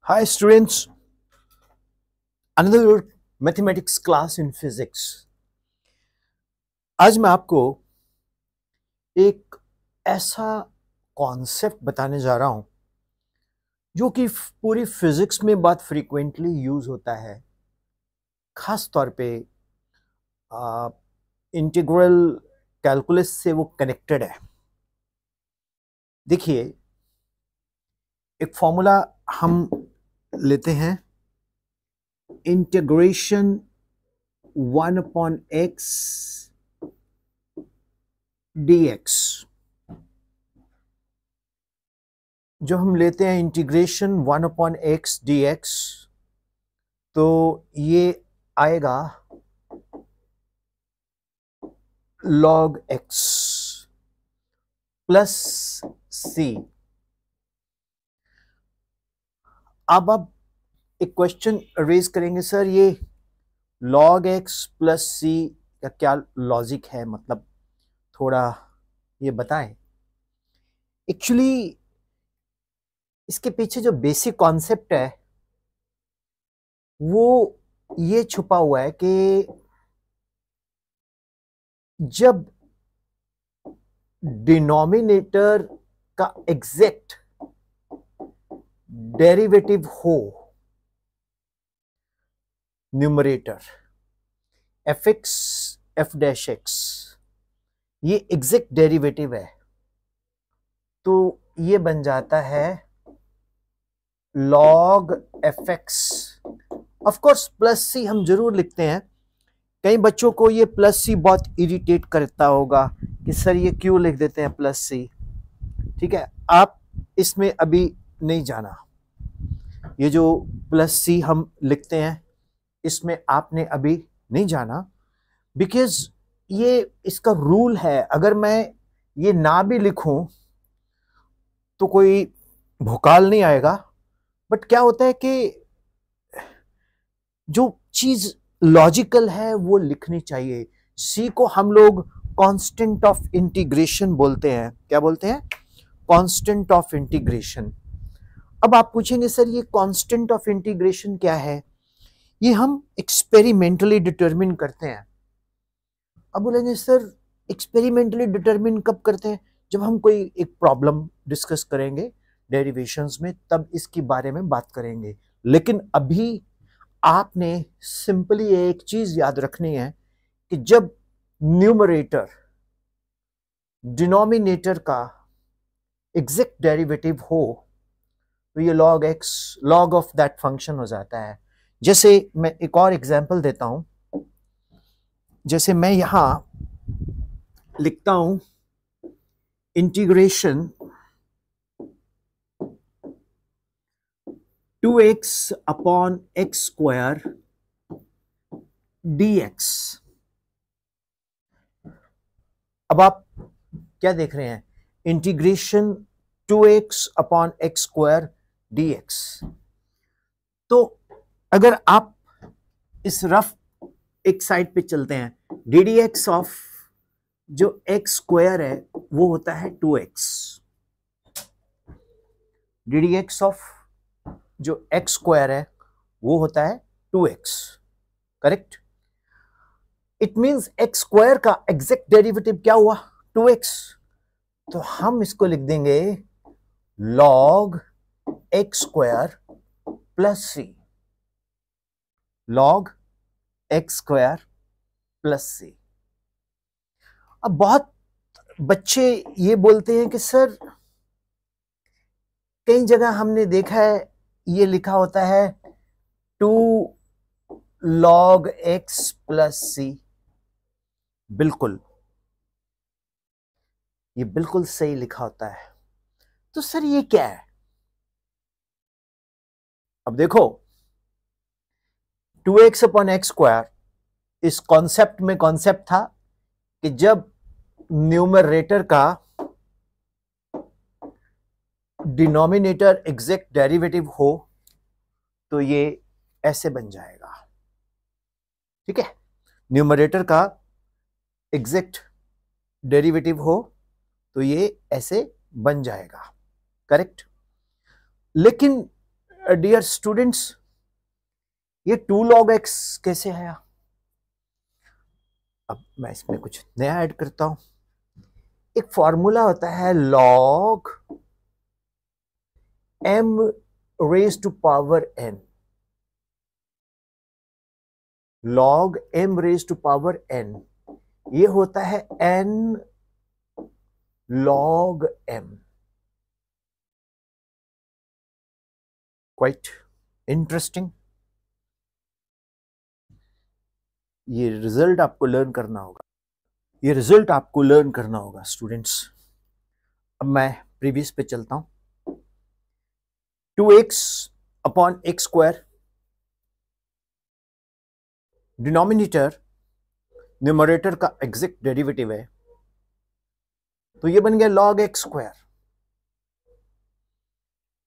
Hi students, another mathematics class in physics. आज मैं आपको एक ऐसा कॉन्सेप्ट बताने जा रहा हूं जो कि पूरी फिजिक्स में बहुत फ्रीक्वेंटली यूज होता है, खास तौर पे इंटीग्रल कैलकुलस से वो कनेक्टेड है। देखिए, एक फॉर्मूला हम लेते हैं, इंटीग्रेशन 1/x dx। जो हम लेते हैं इंटीग्रेशन 1/x dx, तो ये आएगा log x प्लस c। अब आप एक क्वेश्चन रेज करेंगे, सर ये log x प्लस c का क्या लॉजिक है, मतलब थोड़ा ये बताएं। एक्चुअली इसके पीछे जो बेसिक कॉन्सेप्ट है वो ये छुपा हुआ है कि जब डिनोमिनेटर का एग्जैक्ट डेरिवेटिव हो, numerator fx f dash x ये एग्जैक्ट डेरिवेटिव है, तो ये बन जाता है log fx। Of course plus C हम जरूर लिखते हैं। कई बच्चों को ये प्लस सी बहुत इरिटेट करता होगा कि सर ये क्यों लिख देते हैं प्लस सी। ठीक है, आप इसमें अभी नहीं जाना। ये जो प्लस सी हम लिखते हैं इसमें आपने अभी नहीं जाना, बिकॉज ये इसका रूल है। अगर मैं ये ना भी लिखूं तो कोई भुकाल नहीं आएगा, बट क्या होता है कि जो चीज लॉजिकल है वो लिखनी चाहिए। सी को हम लोग कांस्टेंट ऑफ इंटीग्रेशन बोलते हैं। क्या बोलते हैं? Constant of integration. अब आप पूछेंगे सर ये कांस्टेंट ऑफ इंटीग्रेशन क्या है? ये हम एक्सपेरिमेंटली डिटरमिन करते हैं। अब बोलेंगे सर एक्सपेरिमेंटली डिटरमिन कब करते हैं? जब हम कोई एक प्रॉब्लम डिस्कस करेंगे डेरिवेशंस में, तब इसके बारे में बात करेंगे। लेकिन अभी आपने सिंपली एक चीज याद रखनी है कि जब न्यूमरेटर डिनोमिनेटर का एग्जैक्ट डेरिवेटिव हो तो ये log x log of that function हो जाता है। जैसे मैं एक और एग्जांपल देता हूं, जैसे मैं यहां लिखता हूं integration 2x upon x square dx। अब आप क्या देख रहे हैं? Integration 2x upon x square dx। तो अगर आप इस रफ एक साइड पे चलते हैं, ddx ऑफ जो x स्क्वायर है वो होता है 2x। ddx ऑफ जो x स्क्वायर है वो होता है 2x, correct? It means x square का एग्जैक्ट डेरिवेटिव क्या हुआ? 2x। तो हम इसको लिख देंगे log x square plus c। log x square plus c। अब बहुत बच्चे ये बोलते हैं कि सर कई जगह हमने देखा है ये लिखा होता है 2 log x प्लस c। बिल्कुल, ये बिल्कुल सही लिखा होता है। तो सर ये क्या है? अब देखो 2x अपॉन एक्स स्क्वायर इस कॉन्सेप्ट में कॉन्सेप्ट था कि जब न्यूमरेटर का डिनोमिनेटर एग्जैक्ट डेरिवेटिव हो तो ये ऐसे बन जाएगा। ठीक है, न्यूमरेटर का एग्जैक्ट डेरिवेटिव हो तो ये ऐसे बन जाएगा, करेक्ट? लेकिन डियर स्टूडेंट्स, ये 2 log x कैसे आया? अब मैं इसमें कुछ नया ऐड करता हूं। एक फॉर्मूला होता है log m raise to power n, log m raise to power n, ये होता है n log m। Quite interesting. ये रिजल्ट आपको लर्न करना होगा, ये रिजल्ट आपको लर्न करना होगा स्टूडेंट्स। अब मैं प्रीवियस पे चलता हूं। 2x upon x square, denominator numerator का एग्जैक्ट डेरिवेटिव है, तो ये बन गया log x square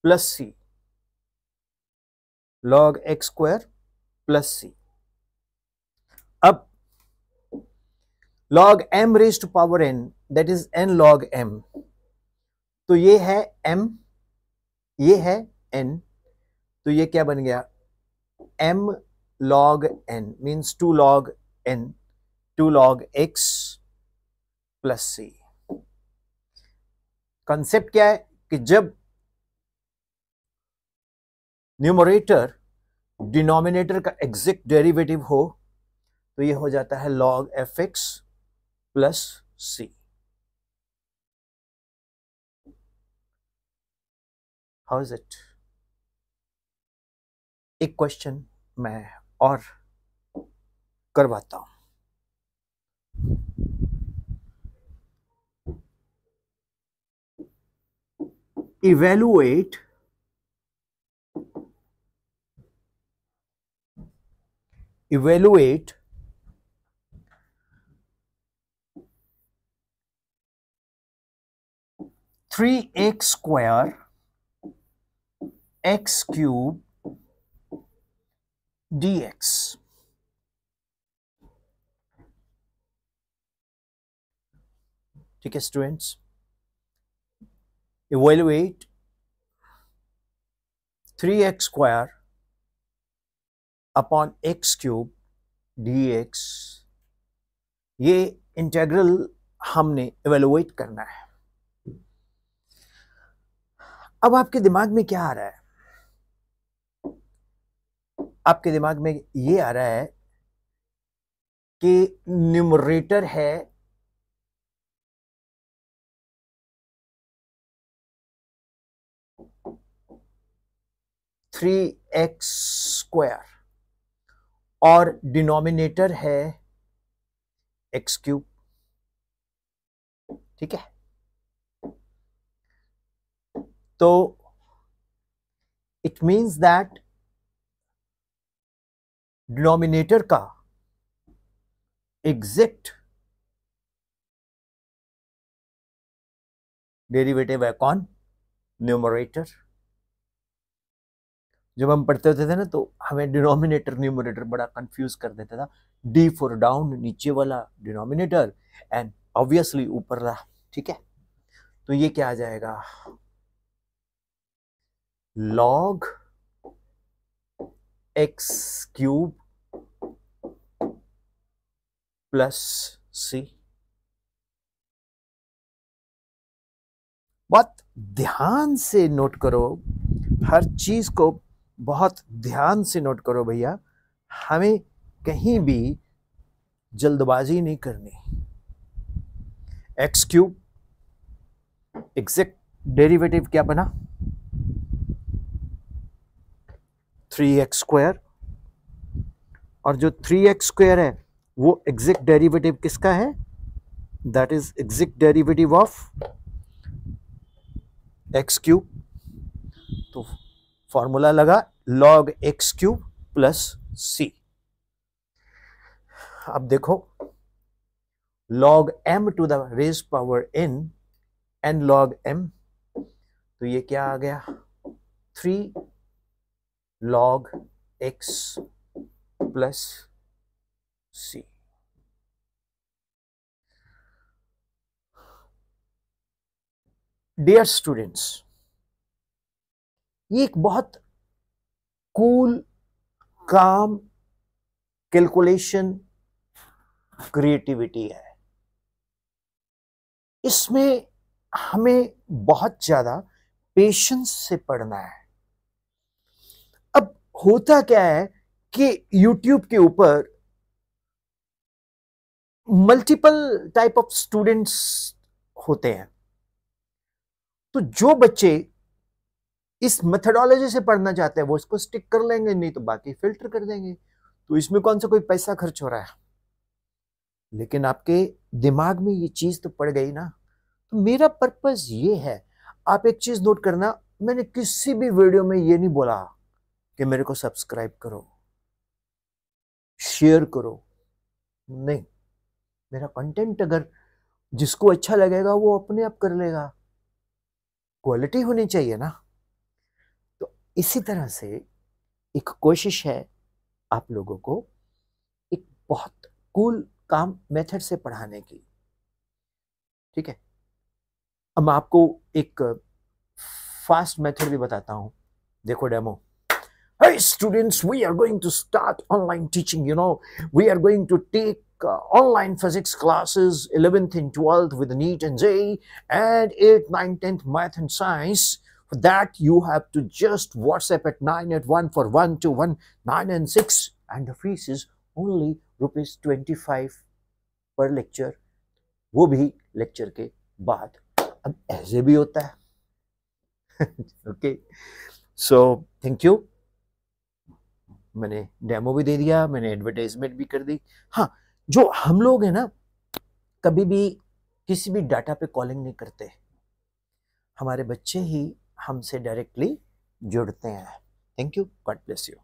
plus c, log x square plus c. अब log m raise to power n, that is n log m, तो ये है m, ये है n, तो ये क्या बन गया m log n, means 2 log n, 2 log x plus C. Concept क्या है कि जब न्यूमरेटर डिनोमिनेटर का एग्जैक्ट डेरिवेटिव हो तो ये हो जाता है log fx plus C. How is it? एक क्वेश्चन मैं और करवाता हूं। Evaluate evaluate 3x square x cube dx। ठीक है students, evaluate 3x square upon x cube dx, ये इंटेग्रल हमने इवेलुएट करना है। अब आपके दिमाग में क्या आ रहा है? आपके दिमाग में ये आ रहा है कि न्यूमरेटर है थ्री एक्स स्क्वायर और डिनोमिनेटर है एक्स क्यूब। ठीक है, तो इट मीन्स दैट डिनोमिनेटर का एग्जैक्ट डेरिवेटिव है कौन? न्यूमरेटर। जब हम पढ़ते होते थे ना तो हमें डिनोमिनेटर न्यूमरेटर बड़ा कंफ्यूज कर देता था। डी फॉर डाउन, नीचे वाला डिनोमिनेटर, एंड ऑब्वियसली ऊपर रहा। ठीक है, तो ये क्या आ जाएगा? log x क्यूब प्लस सी। बहुत ध्यान से नोट करो, हर चीज को बहुत ध्यान से नोट करो भैया, हमें कहीं भी जल्दबाजी नहीं करनी। एक्स क्यूब एग्जैक्ट डेरिवेटिव क्या बना? 3x स्क्वायर, और जो 3x स्क्वायर है वो एग्जैक्ट डेरिवेटिव किसका है? That is exact derivative of x cube. तो फॉर्मूला लगा log x cube plus c. अब देखो, log m to the raise power n log m, तो ये क्या आ गया? 3 log x प्लस सी। डियर स्टूडेंट्स, ये एक बहुत कूल, काम, कैलकुलेशन, क्रिएटिविटी है। इसमें हमें बहुत ज्यादा पेशेंस से पढ़ना है। अब होता क्या है कि YouTube के ऊपर मल्टीपल टाइप ऑफ स्टूडेंट्स होते हैं, तो जो बच्चे इस मेथोडोलॉजी से पढ़ना चाहते हैं वो इसको स्टिक कर लेंगे, नहीं तो बाकी फिल्टर कर देंगे। तो इसमें कौन सा कोई पैसा खर्च हो रहा है, लेकिन आपके दिमाग में ये चीज तो पड़ गई ना। तो मेरा पर्पस ये है, आप एक चीज नोट करना, मैंने किसी भी वीडियो में ये नहीं बोला कि मेरे को सब्सक्राइब करो, शेयर करो, नहीं। मेरा कंटेंट अगर जिसको अच्छा लगेगा वो अपने आप कर लेगा, क्वालिटी होनी चाहिए ना। तो इसी तरह से एक कोशिश है आप लोगों को एक बहुत कूल काम मेथड से पढ़ाने की, ठीक है। अब मैं आपको एक फास्ट मेथड भी बताता हूं, देखो demo. Hey students, we are going to start online teaching. We are going to take online physics classes 11th and 12th with NEET and JEE, and 8th, 9th, 10th math and science. For that, you have to just WhatsApp at 981 for 121 996, and the fees is only ₹25 per lecture. वो भी lecture के बाद। अब ऐसे भी होता है। Okay, so thank you. मैंने डेमो भी दे दिया, मैंने एडवर्टाइजमेंट भी कर दी। हाँ, जो हम लोग हैं ना, कभी भी किसी भी डाटा पे कॉलिंग नहीं करते, हमारे बच्चे ही हमसे डायरेक्टली जुड़ते हैं। Thank you, God bless you.